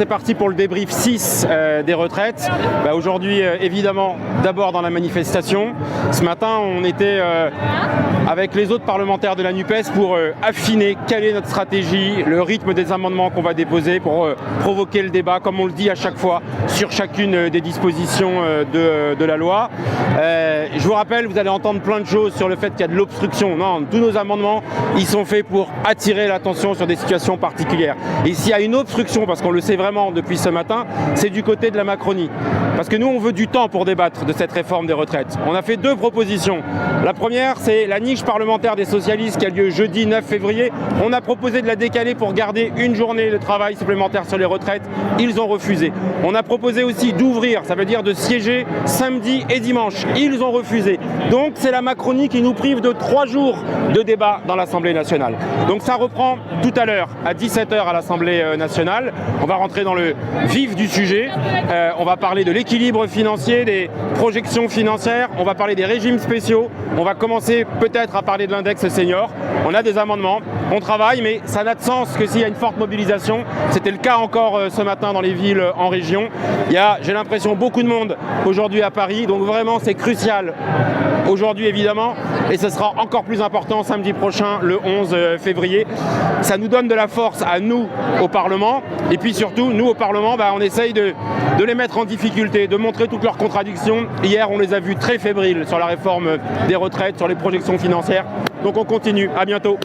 c'est parti pour le débrief 6 des retraites. Aujourd'hui, évidemment, d'abord dans la manifestation. Ce matin, on était avec les autres parlementaires de la NUPES pour affiner quelle est notre stratégie, le rythme des amendements qu'on va déposer pour provoquer le débat, comme on le dit à chaque fois, sur chacune des dispositions de la loi. Je vous rappelle, vous allez entendre plein de choses sur le fait qu'il y a de l'obstruction. Non, tous nos amendements, ils sont faits pour attirer l'attention sur des situations particulières. Et s'il y a une obstruction, parce qu'on le sait vraiment depuis ce matin, c'est du côté de la Macronie. Parce que nous, on veut du temps pour débattre de cette réforme des retraites. On a fait 2 propositions. La première, c'est la niche parlementaire des socialistes qui a lieu jeudi 9 février. On a proposé de la décaler pour garder une journée de travail supplémentaire sur les retraites. Ils ont refusé. On a proposé aussi d'ouvrir, ça veut dire de siéger samedi et dimanche. Ils ont refusé. Donc c'est la Macronie qui nous prive de 3 jours de débat dans l'Assemblée nationale. Donc ça reprend tout à l'heure à 17 h à l'Assemblée nationale. On va rentrer dans le vif du sujet. On va parler de l'équilibre financier, des projections financières. On va parler des régimes spéciaux. On va commencer peut-être à parler de l'index senior. On a des amendements. On travaille, mais ça n'a de sens que s'il y a une forte mobilisation. C'était le cas encore ce matin dans les villes en région. Il y a, j'ai l'impression, beaucoup de monde aujourd'hui à Paris. Donc vraiment, c'est crucial aujourd'hui, évidemment. Et ce sera encore plus important samedi prochain, le 11 février. Ça nous donne de la force à nous, au Parlement. Et puis surtout, nous, au Parlement, on essaye de les mettre en difficulté, de montrer toutes leurs contradictions. Hier, on les a vus très fébriles sur la réforme des retraites, sur les projections financières. Donc on continue. À bientôt.